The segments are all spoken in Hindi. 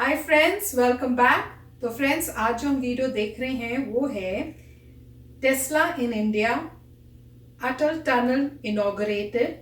Hi friends, welcome back. तो फ्रेंड्स, आज जो हम वीडियो देख रहे हैं वो है Tesla in India, Atal tunnel inaugurated,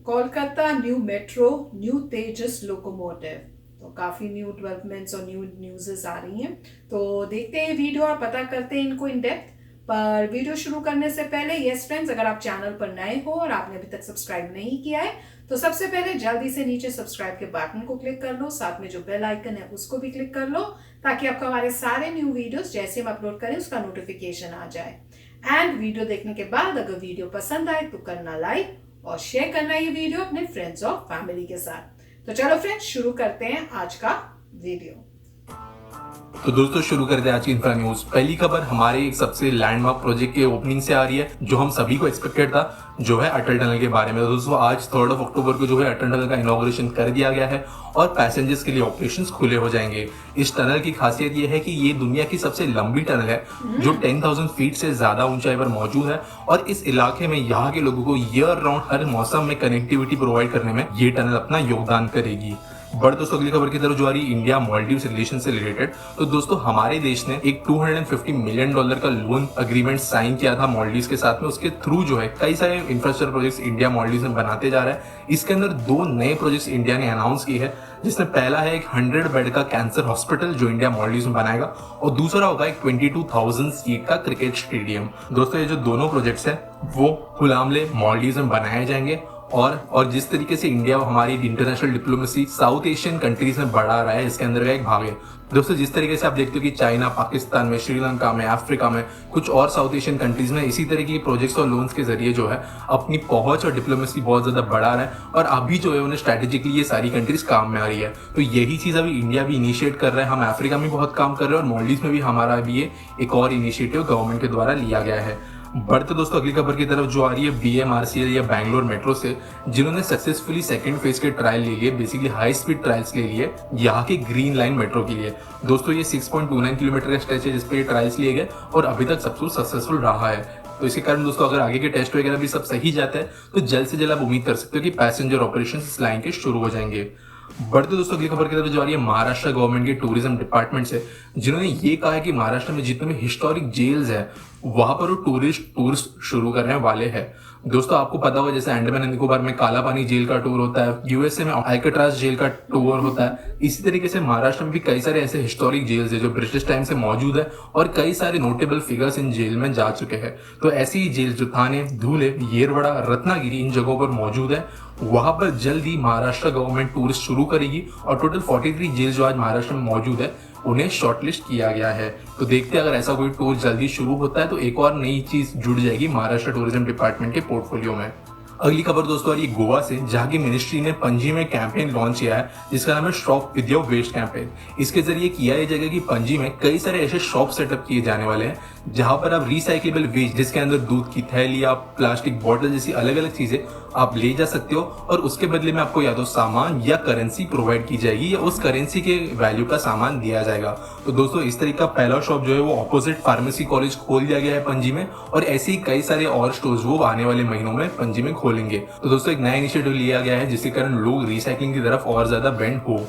Kolkata new metro, new Tejas locomotive. तो काफ़ी न्यू डेवलपमेंट्स और न्यू न्यूज़ आ रही हैं। तो देखते हैं वीडियो और पता करते हैं इनको इन डेप्थ। पर वीडियो शुरू करने से पहले यस फ्रेंड्स, अगर आप चैनल पर नए हो और आपने अभी तक सब्सक्राइब नहीं किया है तो सबसे पहले जल्दी से नीचे सब्सक्राइब के बटन को क्लिक कर लो, साथ में जो बेल आइकन है उसको भी क्लिक कर लो ताकि आपको हमारे सारे न्यू वीडियोस जैसे हम अपलोड करें उसका नोटिफिकेशन आ जाए। एंड वीडियो देखने के बाद अगर वीडियो पसंद आए तो करना लाइक और शेयर करना ये वीडियो अपने फ्रेंड्स और फैमिली के साथ। तो चलो फ्रेंड्स, शुरू करते हैं आज का वीडियो। तो दोस्तों शुरू करते हैं आज की इंफ्रा न्यूज। पहली खबर हमारे एक सबसे लैंडमार्क प्रोजेक्ट के ओपनिंग से आ रही है जो हम सभी को एक्सपेक्टेड था, जो है अटल टनल के बारे में। तो दोस्तों आज 3 अक्टूबर को जो है अटल टनल का इनॉग्रेशन कर दिया गया है और पैसेंजर्स के लिए ऑपरेशंस खुले हो जाएंगे। इस टनल की खासियत ये है कि ये दुनिया की सबसे लंबी टनल है जो 10,000 फीट से ज्यादा ऊंचाई पर मौजूद है और इस इलाके में यहाँ के लोगों को ईयर राउंड हर मौसम में कनेक्टिविटी प्रोवाइड करने में ये टनल अपना योगदान करेगी। बट दोस्तों अगली खबर की तरफ जो आ रही है इंडिया मालदीव्स रिलेशन से रिलेटेड। तो दोस्तों हमारे देश ने एक $250 मिलियन का लोन अग्रीमेंट साइन किया था मालदीव्स के साथ में। उसके थ्रू जो है कई सारे इंफ्रास्ट्रक्चर प्रोजेक्ट्स इंडिया मालदीव्स में बनाते जा रहा है। इसके अंदर 2 नए प्रोजेक्ट्स इंडिया ने अनाउंस की है, जिसमें पहला है एक 100 बेड का कैंसर हॉस्पिटल जो इंडिया मालदीव्स में बनाएगा और दूसरा होगा एक 22,000 सीट का क्रिकेट स्टेडियम। दोस्तों ये जो दोनों प्रोजेक्ट्स है वो हुलामले मालदीव्स में बनाए जाएंगे और जिस तरीके से इंडिया हमारी international diplomacy south Asian countries में बढ़ा रहा है, इसके अंदर का एक भाग है। दोस्तों जिस तरीके से आप देखते हो कि चाइना, पाकिस्तान में, श्रीलंका में, अफ्रीका में, कुछ और साउथ एशियन कंट्रीज में इसी तरह की प्रोजेक्ट्स और लोन्स के जरिए जो है अपनी पहुंच और डिप्लोमेसी बहुत ज्यादा बढ़ा रहा है और अभी जो है उन्हें स्ट्रेटेजिकली ये सारी कंट्रीज काम में आ रही है। तो यही चीज अभी इंडिया भी इनिशिएट कर रहा है। हम अफ्रीका में बहुत काम कर रहे हैं और मालदीव्स में भी हमारा अभी ये एक और इनिशिएटिव गवर्नमेंट के द्वारा लिया गया है। बढ़ते दोस्तों अगली खबर की तरफ जो आ रही है BMRCL या बैंगलोर मेट्रो से, जिन्होंने सक्सेसफुली सेकंड फेज के ट्रायल ले लिए, बेसिकली हाई स्पीड ट्रायल्स ले लिए यहाँ के ग्रीन लाइन मेट्रो के लिए। दोस्तों ये 6.29 किलोमीटर का स्ट्रेच है जिसपे ट्रायल्स लिए गए और अभी तक सबसे सक्सेसफुल रहा है। तो इसके कारण दोस्तों अगर आगे के टेस्ट वगैरह भी सब सही जाता है तो जल्द से जल्द आप उम्मीद कर सकते हो कि पैसेंजर ऑपरेशन इस लाइन के शुरू हो जाएंगे। बढ़ते दोस्तों अगली खबर की तरफ जो आ रही है महाराष्ट्र गवर्नमेंट के टूरिज्म डिपार्टमेंट से, जिन्होंने ये कहा है कि महाराष्ट्र में जितने भी हिस्टोरिक जेल्स है वहां पर वो टूरिस्ट टूर्स शुरू करने वाले हैं। दोस्तों आपको पता होगा जैसे अंडमान एंड निकोबार में काला पानी जेल का टूर होता है, यूएसए में अल्काट्राज जेल का टूर होता है, इसी तरीके से महाराष्ट्र में भी कई सारे ऐसे हिस्टोरिक जेल्स है जो ब्रिटिश टाइम से मौजूद है और कई सारे नोटेबल फिगर्स इन जेल में जा चुके हैं। तो ऐसी ही जेल जो थाने, धुले, येरवड़ा, रत्नागिरी इन जगहों पर मौजूद है, वहां पर जल्द ही महाराष्ट्र गवर्नमेंट टूरिस्ट शुरू करेगी और टोटल 43 जेल जो आज महाराष्ट्र में मौजूद है उन्हें शॉर्टलिस्ट किया गया है। तो देखते हैं अगर ऐसा कोई टूर जल्दी शुरू होता है तो एक और नई चीज जुड़ जाएगी महाराष्ट्र टूरिज्म डिपार्टमेंट के पोर्टफोलियो में। अगली खबर दोस्तों आ रही है गोवा से, जहाँ की मिनिस्ट्री ने पणजी में कैंपेन लॉन्च किया है जिसका नाम है shop with your waste campaign. इसके जरिए किया यह जाएगा कि पणजी में कई सारे ऐसे शॉप सेटअप किए जाने वाले हैं जहां पर आप रिसाइक्लेबल वेस्ट, जिसके अंदर दूध की थैली या प्लास्टिक बॉटल जैसी अलग अलग चीजें आप ले जा सकते हो और उसके बदले में आपको या तो सामान या करेंसी प्रोवाइड की जाएगी या उस करेंसी के वैल्यू का सामान दिया जाएगा। तो दोस्तों इस तरह का पहला शॉप जो है वो ऑपोजिट फार्मेसी कॉलेज खोल दिया गया है पणजी में और ऐसे ही कई सारे और स्टोर्स वो आने वाले महीनों में पणजी में खोलेंगे। तो दोस्तों एक नया इनिशिएटिव लिया गया है जिसके कारण लोग रिसाइकलिंग की तरफ और ज्यादा बेंड हो।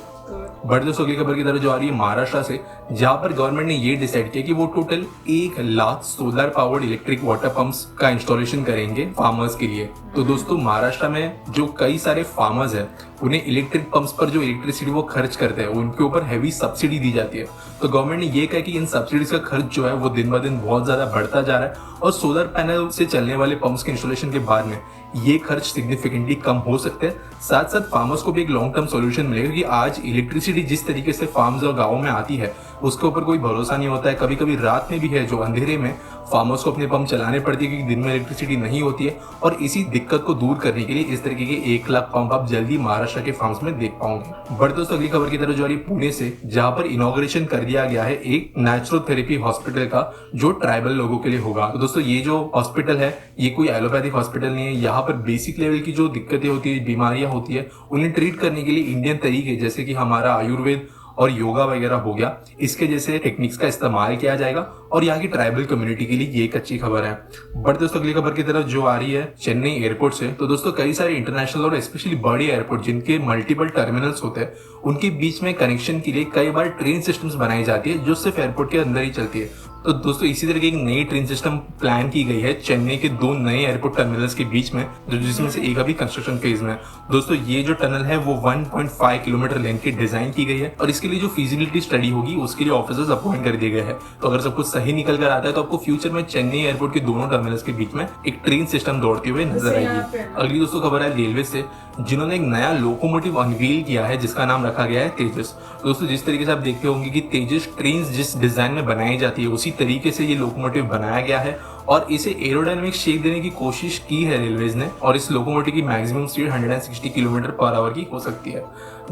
बट दोस्तों अगली खबर की तरफ जो आ रही है महाराष्ट्र से, जहां पर गवर्नमेंट ने ये डिसाइड किया कि वो total 1 lakh solar powered electric water pumps का इंस्टॉलेशन करेंगे फार्मर्स के लिए। तो दोस्तों महाराष्ट्र में जो कई सारे फार्मर्स हैं उन्हें इलेक्ट्रिक पंप्स पर जो इलेक्ट्रिसिटी वो खर्च करते हैं उनके ऊपर हैवी सब्सिडी दी जाती है। तो गवर्नमेंट ने ये कहा कि इन सब्सिडीज का खर्च जो है वो दिन ब दिन बहुत ज्यादा बढ़ता जा रहा है और सोलर पैनल से चलने वाले पंप्स के इंस्टॉलेशन के बाद में ये खर्च सिग्निफिकेंटली कम हो सकते हैं। साथ साथ फार्मर्स को भी एक लॉन्ग टर्म सोल्यूशन मिलेगा कि आज इलेक्ट्रिसिटी जिस तरीके से फार्म्स और गाँवों में आती है उसके ऊपर कोई भरोसा नहीं होता है। कभी कभी रात में भी है जो अंधेरे में फार्मर्स को अपने पंप चलाने पड़ती है क्योंकि दिन में इलेक्ट्रिसिटी नहीं होती है और इसी दिक्कत को दूर करने के लिए इस तरीके के 1 लाख पंप आप जल्दी महाराष्ट्र के फार्म्स में देख पाओगे। बट दोस्तों अगली खबर की तरफ जो आ रही है पुणे से, जहां पर इनॉग्रेशन कर दिया गया है एक नेचुरोथेरेपी हॉस्पिटल का जो ट्राइबल लोगों के लिए होगा। तो दोस्तों ये जो हॉस्पिटल है ये कोई एलोपैथिक हॉस्पिटल नहीं है। यहाँ पर बेसिक लेवल की जो दिक्कतें होती है, बीमारियां होती है, उन्हें ट्रीट करने के लिए इंडियन तरीके जैसे कि हमारा आयुर्वेद और योगा वगैरह हो गया, इसके जैसे टेक्निक्स का इस्तेमाल किया जाएगा और यहाँ की ट्राइबल कम्युनिटी के लिए ये एक अच्छी खबर है। बट दोस्तों अगली खबर की तरफ जो आ रही है चेन्नई एयरपोर्ट से, तो दोस्तों कई सारे इंटरनेशनल और स्पेशली बड़े एयरपोर्ट जिनके मल्टीपल टर्मिनल्स होते हैं उनके बीच में कनेक्शन के लिए कई बार ट्रेन सिस्टम्स बनाई जाती है जो सिर्फ एयरपोर्ट के अंदर ही चलती है। तो दोस्तों इसी तरह की एक नई ट्रेन सिस्टम प्लान की गई है चेन्नई के 2 नए एयरपोर्ट टर्मिनल्स के बीच में, जो जिसमें से एक अभी कंस्ट्रक्शन फेज में है। दोस्तों ये जो टनल है वो 1.5 किलोमीटर लेंथ की डिजाइन की गई है और इसके लिए जो फिजिबिलिटी स्टडी होगी उसके लिए ऑफिसर्स अपॉइंट कर दिए गए हैं। तो अगर सब कुछ सही निकल कर आता है तो आपको फ्यूचर में चेन्नई एयरपोर्ट के दोनों टर्मिनल्स के बीच में एक ट्रेन सिस्टम दौड़ती हुई नजर आएगी। अगली दोस्तों खबर है रेलवे से, जिन्होंने एक नया लोकोमोटिव अनवील किया है जिसका नाम रखा गया है तेजस। दोस्तों जिस तरीके से आप देखते होंगे कि तेजस ट्रेन जिस डिजाइन में बनाई जाती है उसी तरीके से ये लोकोमोटिव बनाया गया है और इसे एरोडायनामिक शेप देने की कोशिश की है रेलवेज ने और इस लोकोमोटिव की maximum speed 160 kilometre per hour की हो सकती है।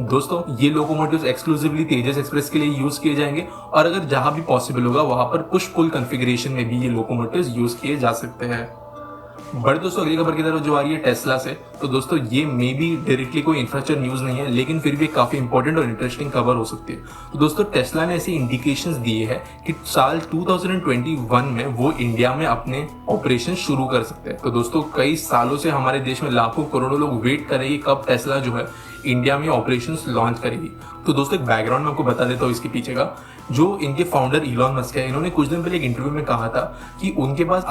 दोस्तों ये लोकोमोटिव्स एक्सक्लूसिवली तेजस एक्सप्रेस के लिए यूज किए जाएंगे और अगर जहां भी पॉसिबल होगा वहां पर पुश पुल कॉन्फ़िगरेशन में भी ये लोकोमोटिव्स यूज किए जा सकते हैं। बट दोस्तों अगली खबर की तरफ जो आ रही है टेस्ला से, तो दोस्तों ये मे बी डायरेक्टली कोई इंफ्रास्ट्रक्चर न्यूज नहीं है लेकिन फिर भी काफी इंपॉर्टेंट और इंटरेस्टिंग खबर हो सकती है। तो दोस्तों टेस्ला ने ऐसे इंडिकेशंस दिए हैं कि साल 2021 में वो इंडिया में अपने ऑपरेशन शुरू कर सकते हैं। तो दोस्तों कई सालों से हमारे देश में लाखों करोड़ों लोग वेट कर रहे हैं कब टेस्ला जो है इंडिया में ऑपरेशंस लॉन्च करेगी। तो दोस्तों एक बैकग्राउंड में आपको बता देता हूँ इसके पीछे का। जो इनके फाउंडर इलॉन मस्क है, इन्होंने कुछ दिन पहले एक इंटरव्यू में कहा था कि उनके पास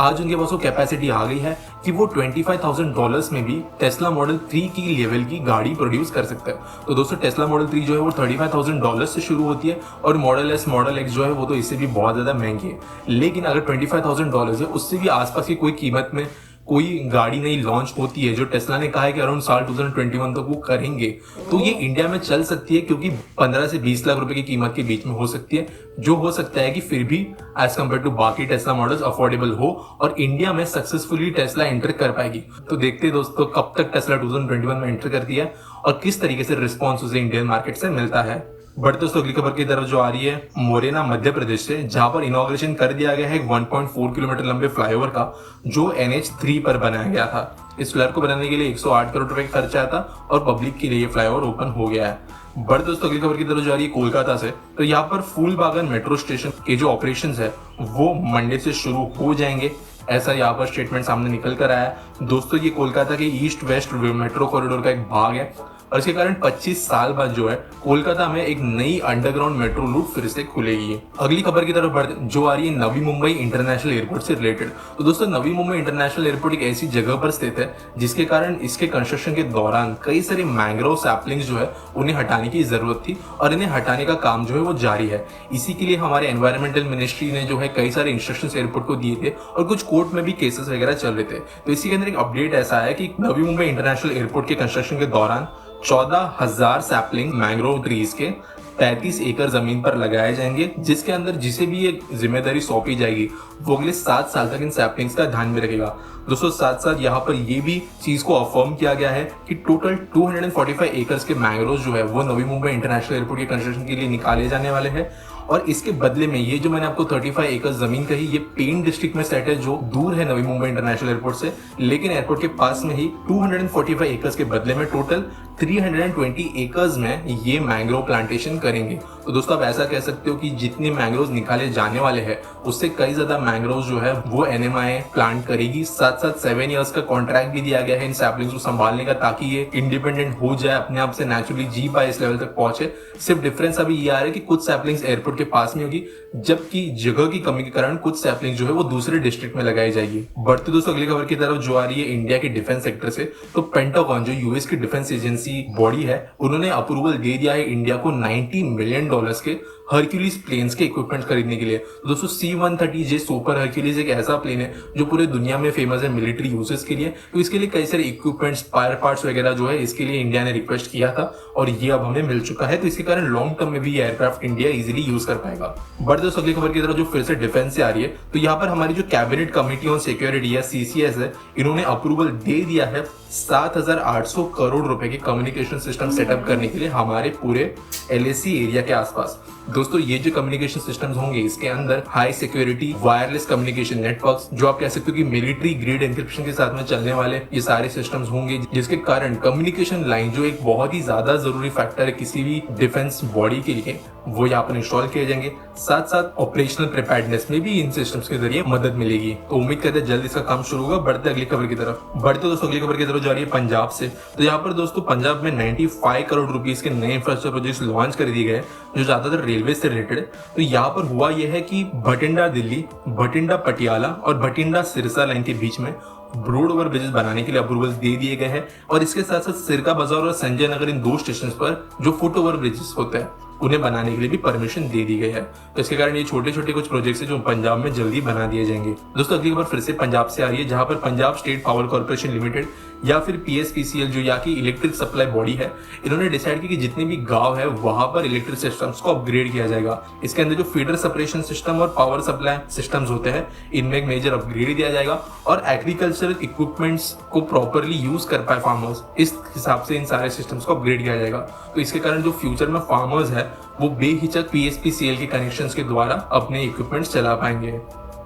वो कैपेसिटी आ गई है कि वो $25,000 में भी टेस्ला मॉडल 3 की लेवल की गाड़ी प्रोड्यूस कर सकता है। तो दोस्तों टेस्ला मॉडल 3 जो है वो $35,000 से शुरू होती है और मॉडल एस मॉडल एक्स जो है वो तो इससे भी बहुत ज्यादा महंगी है। लेकिन अगर $25,000 है उससे भी आसपास की कोई कीमत में कोई गाड़ी नई लॉन्च होती है जो टेस्ला ने कहा है कि अराउंड साल 2021 तक वो करेंगे, तो ये इंडिया में चल सकती है क्योंकि 15 से 20 लाख रुपए की कीमत के बीच में हो सकती है, जो हो सकता है कि फिर भी एज कम्पेयर टू बाकी टेस्ला मॉडल्स अफोर्डेबल हो और इंडिया में सक्सेसफुली टेस्ला एंटर कर पाएगी। तो देखते हैं दोस्तों कब तक टेस्ला 2021 में एंटर करती है और किस तरीके से रिस्पॉन्स उसे इंडियन मार्केट से मिलता है। बट दोस्तों अगली खबर की तरफ जो आ रही है मोरेना मध्य प्रदेश से, जहां पर इनॉग्रेशन कर दिया गया है 1.4 किलोमीटर लंबे फ्लाईओवर का जो NH3 पर बनाया गया था। इस फ्लाईओवर को बनाने के लिए 108 करोड़ रुपए का खर्च आया था और पब्लिक के लिए ये फ्लाईओवर ओपन हो गया है। बट दोस्तों अगली खबर की तरफ जो आ रही है कोलकाता से, तो यहाँ पर फूलबागन मेट्रो स्टेशन के जो ऑपरेशंस है वो मंडे से शुरू हो जाएंगे, ऐसा यहाँ पर स्टेटमेंट सामने निकल कर आया है। दोस्तों ये कोलकाता के ईस्ट वेस्ट मेट्रो कॉरिडोर का एक भाग है और इसके कारण 25 साल बाद जो है कोलकाता में एक नई अंडरग्राउंड मेट्रो रूट फिर से खुलेगी। अगली खबर की तरफ जो आ रही है नवी मुंबई इंटरनेशनल एयरपोर्ट से रिलेटेड। तो दोस्तों नवी मुंबई इंटरनेशनल एयरपोर्ट एक ऐसी जगह पर स्थित है जिसके कारण इसके कंस्ट्रक्शन के दौरान कई सारे मैंग्रोव सैपलिंग्स जो है उन्हें हटाने की जरूरत थी और इन्हें हटाने का काम जो है वो जारी है। इसी के लिए हमारे एनवायरमेंटल मिनिस्ट्री ने जो है कई सारे इंस्ट्रक्शंस एयरपोर्ट को दिए थे और कुछ कोर्ट में भी केसेस वगैरह चल रहे थे। तो इसी के अंदर एक अपडेट ऐसा है कि नवी मुंबई इंटरनेशनल एयरपोर्ट के कंस्ट्रक्शन के दौरान 14,000 सैपलिंग मैंग्रोव ट्रीज के 35 एकड़ जमीन पर लगाए जाएंगे, जिसके अंदर जिसे भी ये जिम्मेदारी सौंपी जाएगी वो अगले 7 साल तक इन सैपलिंग्स का ध्यान में रखेगा। दोस्तों साथ साथ यहाँ पर ये भी चीज को अफर्म किया गया है कि टोटल 245 एकर्स के मैंग्रोव जो है वो नवी मुंबई इंटरनेशनल एयरपोर्ट के कंस्ट्रक्शन के लिए निकाले जाने वाले हैं और इसके बदले में ये जो मैंने आपको 35 एकड़ जमीन कही ये पेन डिस्ट्रिक्ट में सेट है जो दूर है नवी मुंबई इंटरनेशनल एयरपोर्ट से, लेकिन एयरपोर्ट के पास में ही 245 एकर्स के बदले में टोटल 320 एकर्स में ये मैंग्रोव प्लांटेशन करेंगे। तो दोस्तों आप ऐसा कह सकते हो कि जितने मैंग्रोव निकाले जाने वाले हैं उससे कई ज्यादा मैंग्रोव जो है वो NMI प्लांट करेगी। साथ साथ 7 इयर्स का कॉन्ट्रैक्ट भी दिया गया है इन सैपलिंग्स को संभालने का ताकि ये इंडिपेंडेंट हो जाए, अपने आप से नेचुरली जी पाए, इस लेवल तक पहुंचे। सिर्फ डिफरेंस अभी ये आ रहा है कि कुछ सैपलिंग्स एयरपोर्ट के पास में होगी जबकि जगह की कमी के कारण कुछ सैपलिंग जो है वो दूसरे डिस्ट्रिक्ट में लगाई जाएगी। बढ़ते दोस्तों अगली खबर की तरफ जो आ रही है इंडिया के डिफेंस सेक्टर से, तो पेंटागन जो यूएस की डिफेंस एजेंसी बॉडी है उन्होंने अप्रूवल दे दिया है इंडिया को $90 मिलियन के हरक्यूलिस प्लेन्स के इक्विपमेंट खरीदने के लिए। तो दोस्तों C-130J सुपर हरक्यूलिस एक ऐसा प्लेन है जो पूरे दुनिया में फेमस है मिलिट्री यूजेस के लिए। तो इसके लिए कई सारे इक्विपमेंट्स, स्पायर पार्ट्स वगैरह जो है इसके लिए इंडिया ने रिक्वेस्ट किया था और ये अब हमें मिल चुका है। तो इसके कारण लॉन्ग टर्म में भी ये एयरक्राफ्ट इंडिया इजिली यूज कर पाएगा। बट दोस्तों अगली खबर की तरफ जो फिर से डिफेंस से आ रही है, तो यहाँ पर हमारी जो कैबिनेट कमेटी ऑन सिक्योरिटी या CCS है, इन्होंने अप्रूवल दे दिया है 7,800 करोड़ रुपए के कम्युनिकेशन सिस्टम सेटअप करने के लिए हमारे पूरे LAC एरिया के आसपास। दोस्तों ये जो कम्युनिकेशन सिस्टम्स होंगे इसके अंदर high security wireless communication networks, जो आप कह सकते हो कि मिलिट्री ग्रेड एन्क्रिप्शन के साथ में चलने वाले ये सारे सिस्टम्स होंगे, जिसके कारण कम्युनिकेशन लाइन जो एक बहुत ही ज्यादा जरूरी फैक्टर है किसी भी डिफेंस बॉडी के लिए, वो यहाँ पर इंस्टॉल किए जाएंगे। साथ साथ ऑपरेशनल प्रिपेयर्डनेस में भी इन सिस्टम्स के जरिए मदद मिलेगी। तो उम्मीद करते हैं जल्द इसका काम शुरू होगा। बढ़ते अगली खबर की तरफ। बढ़ते दोस्तों अगली खबर की तरफ जा रही है पंजाब से। तो यहाँ पर दोस्तों पंजाब में 95 करोड़ रुपीस के नए इंफ्रास्ट्रक्चर प्रोजेक्ट्स लॉन्च कर दिए गए जो ज्यादातर रेलवे से रिलेटेड है। तो यहाँ पर हुआ यह है कि भटिंडा दिल्ली, भटिंडा पटियाला और भटिंडा सिरसा लाइन के बीच में ब्रॉड ओवर ब्रिजेस बनाने के लिए अप्रूवल्स दे दिए गए हैं। और इसके साथ साथ सिरका बाजार और संजय नगर इन दो स्टेशन पर जो फुट ओवर ब्रिजेस होते हैं उन्हें बनाने के लिए भी परमिशन दे दी गई है। तो इसके कारण ये छोटे छोटे कुछ प्रोजेक्ट्स हैं जो पंजाब में जल्दी बना दिए जाएंगे। दोस्तों अगली खबर फिर से पंजाब से आ रही है, जहां पर Punjab state power corporation limited या फिर PSPCL जो यहाँ की इलेक्ट्रिक सप्लाई बॉडी है, इन्होंने डिसाइड किया कि जितने भी गांव है वहां पर इलेक्ट्रिक सिस्टम्स को अपग्रेड किया जाएगा। इसके अंदर जो फीडर सेपरेशन सिस्टम और पावर सप्लाई सिस्टम्स होते हैं इनमें एक मेजर अपग्रेड दिया जाएगा और एग्रीकल्चरल इक्विपमेंट्स को प्रॉपरली यूज कर पाए फार्मर्स, इस हिसाब से इन सारे सिस्टम्स को अपग्रेड किया जाएगा। तो इसके कारण जो फ्यूचर में फार्मर्स है वो बेहिचक PSPCL के कनेक्शंस के द्वारा अपने इक्विपमेंट्स चला पाएंगे।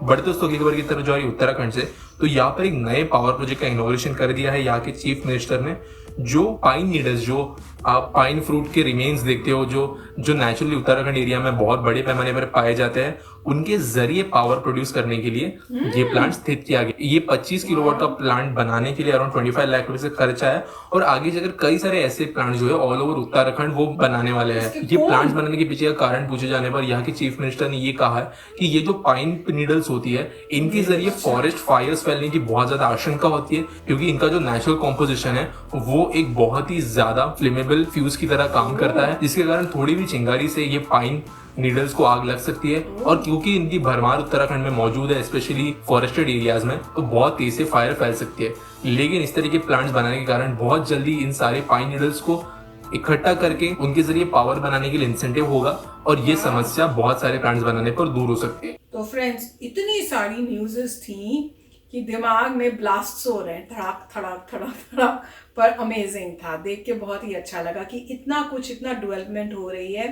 बढ़ते दोस्तों अगली खबर की तरफ जो है उत्तराखंड से। तो यहाँ पर एक नए पावर प्रोजेक्ट का इनॉग्रेशन कर दिया है यहाँ के चीफ मिनिस्टर ने। जो पाइन नीडल्स, जो आप पाइन फ्रूट के रिमेन्स देखते हो जो नेचुरली उत्तराखंड एरिया में बहुत बड़े पैमाने पर पाए जाते हैं, उनके जरिए पावर प्रोड्यूस करने के लिए ये प्लांट स्थित किया गया। ये 25 किलोवाट का प्लांट बनाने के लिए अराउंड 25 लाख रुपए से खर्चा है और आगे जाकर कई सारे ऐसे प्लांट जो है ऑल ओवर उत्तराखंड वो बनाने वाले हैं। ये प्लांट बनाने के पीछे का कारण पूछे जाने पर यहाँ के चीफ मिनिस्टर ने ये कहा है कि ये जो पाइन नीडल्स होती है इनके जरिए फॉरेस्ट फायर्स फैलने की बहुत ज्यादा आशंका होती है, क्योंकि इनका जो नेचुरल कॉम्पोजिशन है वो एक बहुत ही ज्यादा फ्लेमेबल फ्यूज की तरह काम करता है, जिसके कारण थोड़ी भी चिंगारी से ये पाइन नीडल्स को आग लग सकती है। और क्योंकि इनकी भरमार उत्तराखंड में मौजूद है, स्पेशली फॉरेस्टेड एरियाज में, तो बहुत तेज से फायर फैल सकती है। लेकिन इस तरह के प्लांट्स बनाने के कारण बहुत जल्दी इन सारे पाइन नीडल्स को इकट्ठा करके उनके जरिए पावर बनाने के लिए इंसेंटिव होगा और ये समस्या बहुत सारे प्लांट्स बनाने पर दूर हो सकती है। तो फ्रेंड्स, इतनी सारी न्यूज़ेस थी कि दिमाग में ब्लास्ट्स हो रहे हैं, धड़ाक धड़ाक धड़ाक धड़ाक। पर अमेजिंग था, देख के बहुत ही अच्छा लगा कि इतना कुछ, इतना डेवलपमेंट हो रही है।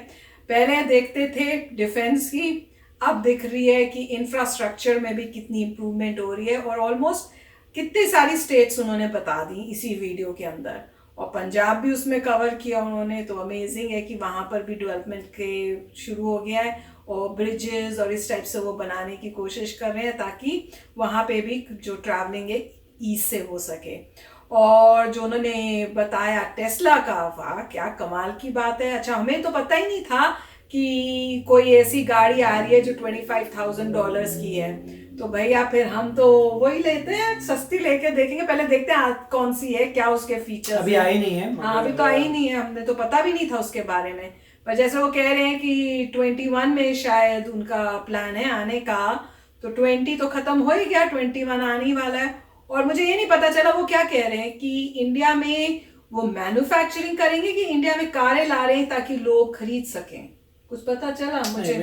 पहले देखते थे डिफेंस की, अब दिख रही है कि इंफ्रास्ट्रक्चर में भी कितनी इम्प्रूवमेंट हो रही है। और ऑलमोस्ट कितनी सारी स्टेट्स उन्होंने बता दी इसी वीडियो के अंदर, और पंजाब भी उसमें कवर किया उन्होंने। तो अमेजिंग है कि वहाँ पर भी डेवलपमेंट के शुरू हो गया है और ब्रिजेस और इस टाइप से वो बनाने की कोशिश कर रहे हैं ताकि वहाँ पे भी जो ट्रैवलिंग है ईज से हो सके। और जो उन्होंने बताया टेस्ला का, वाह क्या कमाल की बात है। अच्छा, हमें तो पता ही नहीं था कि कोई ऐसी गाड़ी आ रही है जो $25,000 की है। तो भैया फिर हम तो वही लेते हैं, सस्ती लेके देखेंगे, पहले देखते हैं कौन सी है, क्या उसके फीचर्स। अभी आई नहीं है। हाँ, अभी तो आई नहीं है, हमने तो पता भी नहीं था उसके बारे में। पर जैसे वो कह रहे हैं कि 21 में शायद उनका प्लान है आने का, तो 20 तो खत्म हो ही गया, 21 आने ही वाला है। और मुझे ये नहीं पता चला वो क्या कह रहे हैं कि इंडिया में वो मैन्युफैक्चरिंग करेंगे कि इंडिया में कारें ला रहे हैं ताकि लोग खरीद सकें। कुछ पता चला मुझे?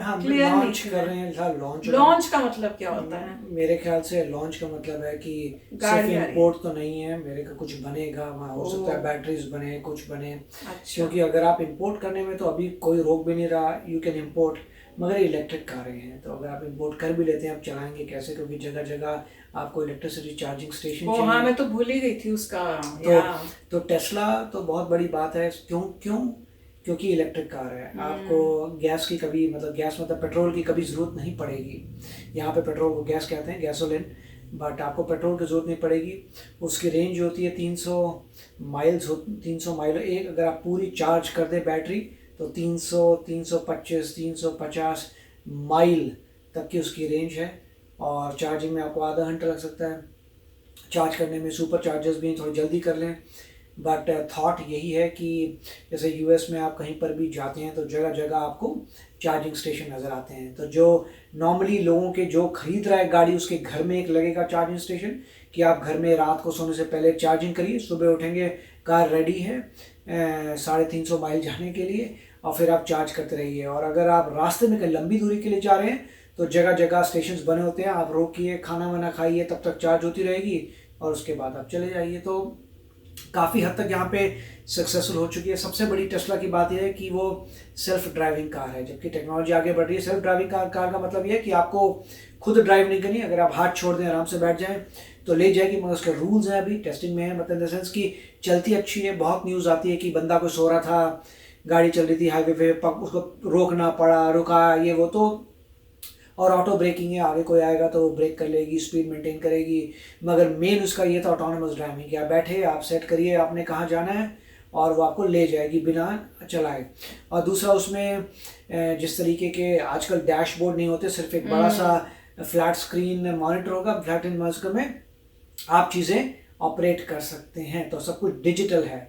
हाँ, क्लियर लॉन्च नहीं कर रहे हैं। लॉन्च का मतलब क्या होता है? मेरे ख्याल से लॉन्च का मतलब है कि सिर्फ इंपोर्ट तो नहीं है, मेरे का कुछ बनेगा वहाँ, हो सकता है बैटरीज बने, कुछ बने। अच्छा। क्योंकि अगर आप इंपोर्ट करने में तो अभी कोई रोक भी नहीं रहा, यू कैन इंपोर्ट, मगर इलेक्ट्रिक कारें हैं तो अगर आप इंपोर्ट कर भी लेते हैं, आप चलाएंगे कैसे? क्योंकि जगह जगह आपको इलेक्ट्रिसिटी चार्जिंग स्टेशन चाहिए। हाँ, मैं तो भूल ही गई थी उसका। तो टेस्ला तो बहुत बड़ी बात है। क्योंकि इलेक्ट्रिक कार है, आपको गैस की कभी, मतलब गैस मतलब पेट्रोल की कभी ज़रूरत नहीं पड़ेगी। यहाँ पे पेट्रोल को गैस कहते हैं, गैसोलिन, बट आपको पेट्रोल की ज़रूरत नहीं पड़ेगी। उसकी रेंज होती है 300 माइल। एक अगर आप पूरी चार्ज कर दें बैटरी तो 300, 325, 350 माइल तक की उसकी रेंज है। और चार्जिंग में आपको आधा घंटा लग सकता है। चार्ज करने में सुपर चार्जर्स भी थोड़ी जल्दी कर लें। बट थॉट यही है कि जैसे यूएस में आप कहीं पर भी जाते हैं तो जगह जगह आपको चार्जिंग स्टेशन नज़र आते हैं। तो जो नॉर्मली लोगों के जो खरीद रहा है गाड़ी, उसके घर में एक लगेगा चार्जिंग स्टेशन कि आप घर में रात को सोने से पहले चार्जिंग करिए, सुबह उठेंगे कार रेडी है 350 माइल जाने के लिए, और फिर आप चार्ज करते रहिए। और अगर आप रास्ते में कहीं लंबी दूरी के लिए जा रहे हैं तो जगह जगह स्टेशंस बने होते हैं, आप रोकिए, खाना वाना खाइए, तब तक चार्ज होती रहेगी और उसके बाद आप चले जाइए। तो काफ़ी हद तक यहाँ पे सक्सेसफुल हो चुकी है। सबसे बड़ी टेस्ला की बात यह है कि वो सेल्फ ड्राइविंग कार है, जबकि टेक्नोलॉजी आगे बढ़ रही है। सेल्फ ड्राइविंग कार का मतलब यह है कि आपको खुद ड्राइव नहीं करनी, अगर आप हाथ छोड़ दें आराम से बैठ जाएं तो ले जाएगी, मगर उसके रूल्स हैं, अभी टेस्टिंग में है। मतलब इन द सेंस कि चलती अच्छी है। बहुत न्यूज़ आती है कि बंदा कोई सो रहा था, गाड़ी चल रही थी हाईवे पे, उसको रोकना पड़ा, रुका, ये वो तो, और ऑटो ब्रेकिंग है, आगे कोई आएगा तो ब्रेक कर लेगी, स्पीड मेंटेन करेगी। मगर मेन उसका ये था ऑटोनोमस ड्राइविंग, कि आप बैठे, आप सेट करिए आपने कहाँ जाना है और वो आपको ले जाएगी बिना चलाए। और दूसरा उसमें जिस तरीके के आजकल डैशबोर्ड नहीं होते, सिर्फ एक बड़ा सा फ्लैट स्क्रीन मॉनिटर होगा, फ्लैट स्क्रीन मॉनिटर में आप चीज़ें ऑपरेट कर सकते हैं, तो सब कुछ डिजिटल है।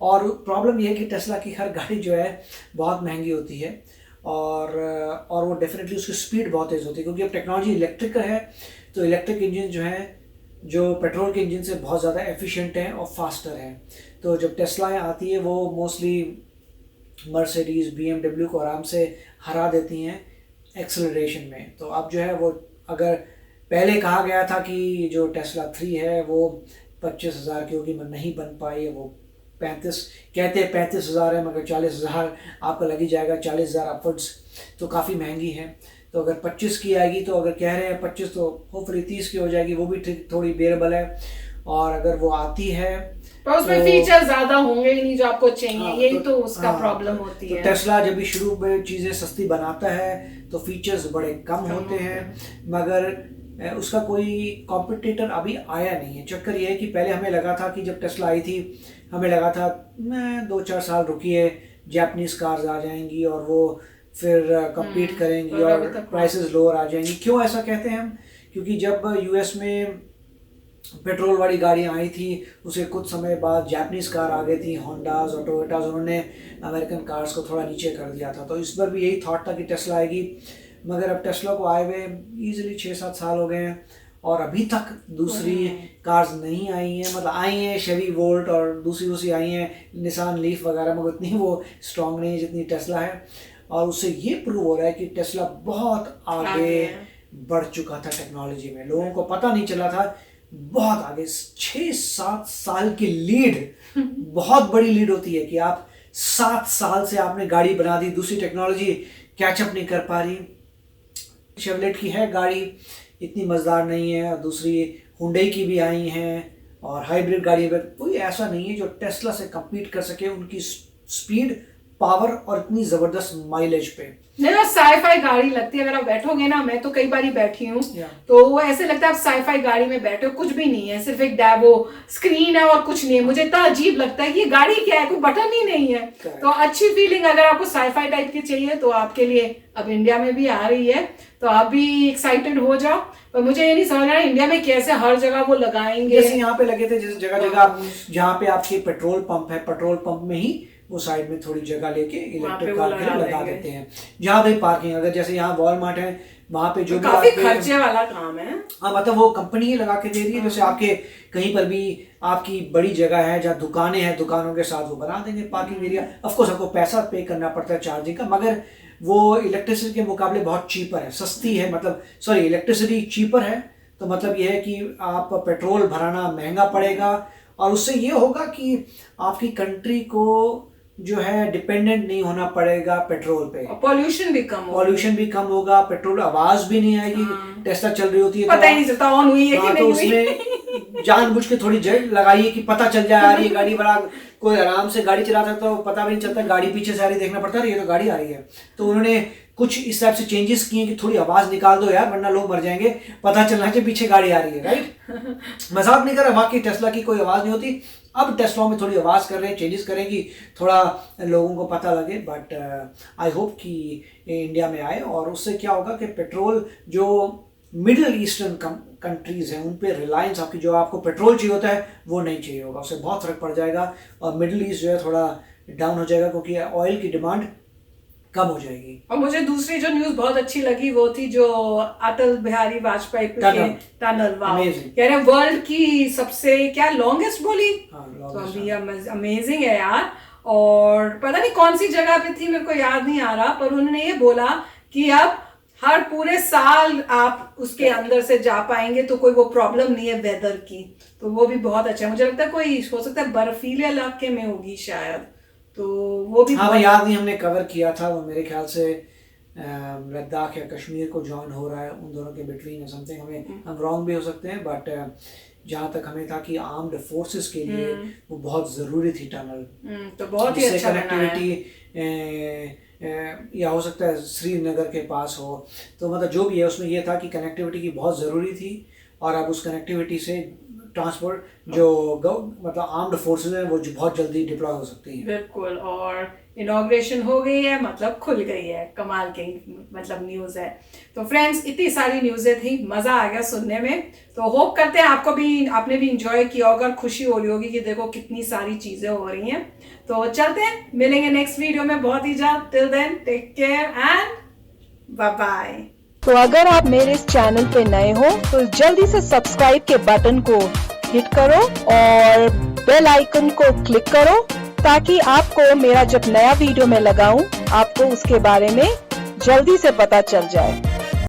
और प्रॉब्लम यह है कि टेस्ला की हर गाड़ी जो है बहुत महंगी होती है, और वो डेफिनेटली उसकी स्पीड बहुत तेज़ होती है, क्योंकि अब टेक्नोलॉजी इलेक्ट्रिक है, तो इलेक्ट्रिक इंजन जो है जो पेट्रोल के इंजन से बहुत ज़्यादा एफिशिएंट हैं और फास्टर हैं। तो जब टेस्लाएँ आती है वो मोस्टली मर्सिडीज़, BMW को आराम से हरा देती हैं एक्सेलरेशन में। तो अब जो है वो, अगर पहले कहा गया था कि जो टेस्ला 3 है वो 25,000 की होगी, नहीं बन पाई है, वो 35 कहते हैं 35,000 है, मगर 40,000 आपका लग ही जाएगा, 40,000 अपवर्ड्स, तो काफ़ी महंगी है। तो अगर 25 की आएगी, तो अगर कह रहे हैं 25, तो होपफुली 30 की हो जाएगी, वो भी ठीक थोड़ी बेरेबल है। और अगर वो आती है पर उसमें फीचर ज्यादा होंगे ही नहीं जो आपको चाहिए। हाँ, यही तो उसका प्रॉब्लम होती है। टेस्ला जब भी शुरू में चीज़ें सस्ती बनाता है तो फीचर्स बड़े कम होते हैं, मगर उसका कोई कॉम्पिटिटर अभी आया नहीं है। चक्कर ये है कि पहले हमें लगा था कि जब टेस्ला आई थी, हमें लगा था 2-4 साल रुकिए, जापानीज कार्स आ जाएंगी और वो फिर कम्पीट करेंगी और प्राइसेस लोअर आ जाएंगी। क्यों ऐसा कहते हैं हम? क्योंकि जब यूएस में पेट्रोल वाली गाड़ियाँ आई थी, उसके कुछ समय बाद जापानीज कार आ गई थी, होंडाज और टोयोटाज, उन्होंने अमेरिकन कार्स को थोड़ा नीचे कर दिया था। तो इस बार भी यही थॉट था कि टेस्ला आएगी, मगर अब टेस्ला को आए हुए ईजिली 6-7 साल हो गए हैं और अभी तक दूसरी कार्स नहीं आई हैं। मतलब आई हैं शेवी वोल्ट और दूसरी आई हैं निसान लीफ वगैरह, मगर उतनी वो स्ट्रॉन्ग नहीं है जितनी टेस्ला है। और उससे ये प्रूव हो रहा है कि टेस्ला बहुत आगे बढ़ चुका था टेक्नोलॉजी में, लोगों को पता नहीं चला था, बहुत आगे। 6-7 साल की लीड बहुत बड़ी लीड होती है कि आप 7 साल से आपने गाड़ी बना दी, दूसरी टेक्नोलॉजी कैचअप नहीं कर पा रही। शेवलेट की है गाड़ी, इतनी मज़ेदार नहीं है, और दूसरी हुंडई की भी आई हैं और हाइब्रिड गाड़ी में कोई ऐसा नहीं है जो टेस्ला से compete कर सके उनकी स्पीड, पावर और इतनी ज़बरदस्त माइलेज पे। नहीं, वो साईफाई गाड़ी लगती है। अगर आप बैठोगे ना, मैं तो कई बार बैठी हूँ, तो वो ऐसे लगता है आप साईफाई गाड़ी में बैठे हो, कुछ भी नहीं है, सिर्फ एक वो स्क्रीन है और कुछ नहीं है। मुझे इतना अजीब लगता है कि ये गाड़ी क्या है, कोई बटन ही नहीं है। तो अच्छी फीलिंग अगर आपको साईफाई टाइप की चाहिए तो आपके लिए अब इंडिया में भी आ रही है, तो आप भी एक्साइटेड हो जाओ। पर मुझे ये नहीं समझ रहा इंडिया में कैसे हर जगह वो लगाएंगे। जैसे यहाँ पे लगे थे, जैसे जगह जगह जहाँ पे आपके पेट्रोल पंप है, पेट्रोल पंप में ही वो साइड में थोड़ी जगह लेके इलेक्ट्रिक कार के लिए लगा देते हैं। जहाँ भी पार्किंग, अगर जैसे यहाँ वॉलमार्ट है, वहाँ पे जो काफी खर्चे वाला काम है। हाँ, मतलब वो कंपनी ही लगा के दे रही है। जैसे आपके कहीं पर भी आपकी बड़ी जगह है जहाँ दुकानें हैं, दुकानों के साथ वो बना देंगे पार्किंग एरिया। ऑफ कोर्स आपको पैसा पे करना पड़ता है चार्जिंग का, मगर वो इलेक्ट्रिसिटी के मुकाबले बहुत चीपर है, सस्ती है। मतलब सॉरी, इलेक्ट्रिसिटी चीपर है, तो मतलब ये है कि आप पेट्रोल भराना महंगा पड़ेगा, और उससे ये होगा कि आपकी कंट्री को जो है डिपेंडेंट नहीं होना पड़ेगा पेट्रोल पे, पॉल्यूशन भी कम होगा, पेट्रोल आवाज भी नहीं आएगी। टेस्ला चल रही होती है, पता ही नहीं चलता ऑन हुई है कि नहीं हुई। उसमें जानबूझ के थोड़ी जेट लगाइए कि पता चल जाए आ रही है गाड़ी। बड़ा कोई आराम से गाड़ी चला सकता है, पता भी नहीं चलता, गाड़ी पीछे से आ रही, देखना पड़ता है ये तो गाड़ी आ रही है। तो उन्होंने कुछ इस टाइप से चेंजेस किए कि थोड़ी आवाज निकाल दो यार, वरना लोग मर जाएंगे, पता चलना चाहिए पीछे गाड़ी आ रही है, राइट। मजाक नहीं कर रहा, वाकई टेस्ला की कोई आवाज नहीं होती। अब टेस्ला में थोड़ी आवाज़ कर रहे हैं, चेंजेस करेंगी, थोड़ा लोगों को पता लगे। बट आई होप कि इंडिया में आए, और उससे क्या होगा कि पेट्रोल जो मिडिल ईस्टर्न कंट्रीज़ हैं उन पे रिलायंस, आपकी जो आपको पेट्रोल चाहिए होता है वो नहीं चाहिए होगा, उससे बहुत फर्क पड़ जाएगा। और मिडिल ईस्ट जो है थोड़ा डाउन हो जाएगा, क्योंकि ऑयल की डिमांड कम हो जाएगी। और मुझे दूसरी जो न्यूज़ बहुत अच्छी लगी वो थी जो अटल बिहारी वाजपेयी के टनल, कह रहे वर्ल्ड की सबसे क्या लॉन्गेस्ट बोली। तो अभी अमेजिंग है यार। और पता नहीं कौन सी जगह पे थी, मेरे को याद नहीं आ रहा, पर उन्होंने ये बोला कि अब हर पूरे साल आप उसके अंदर से जा पाएंगे, तो कोई वो प्रॉब्लम नहीं है वेदर की। तो वो भी बहुत अच्छा है। मुझे लगता है कोई हो सकता है बर्फीले इलाके में होगी शायद, तो वो भी। हाँ, याद नहीं, हमने कवर किया था वो, मेरे ख्याल से लद्दाख या कश्मीर को ज्वाइन हो रहा है, उन दोनों के बिटवीन है समथिंग। हम रॉन्ग भी हो सकते हैं, बट जहाँ तक हमें था कि आर्म्ड फोर्सेस के लिए वो बहुत ज़रूरी थी टनल। तो बहुत ही अच्छा कनेक्टिविटी या हो सकता है श्रीनगर के पास हो, तो मतलब जो भी है उसमें ये था कि कनेक्टिविटी की बहुत ज़रूरी थी, और अब उस कनेक्टिविटी से ट्रांसपोर्ट जो मतलब आर्म्ड फोर्सेस हैं वो बहुत जल्दी डिप्लॉय हो सकती हैं। बिल्कुल, और इनॉग्रेशन हो गई है, मतलब खुल गई है, कमाल की मतलब न्यूज़ है। तो फ्रेंड्स, इतनी सारी न्यूज़ें थी, मज़ा आ गया सुनने में। तो होप करते हैं आपने भी इंजॉय किया होगा, खुशी हो रही होगी कि देखो कितनी सारी चीज़ें हो रही हैं। तो चलते हैं, मिलेंगे नेक्स्ट वीडियो में बहुत ही जल्द। Till then take care and bye bye. तो अगर आप मेरे इस चैनल पे नए हो तो जल्दी से सब्सक्राइब के बटन को हिट करो और बेल आइकन को क्लिक करो, ताकि आपको मेरा जब नया वीडियो मैं लगाऊं आपको उसके बारे में जल्दी से पता चल जाए।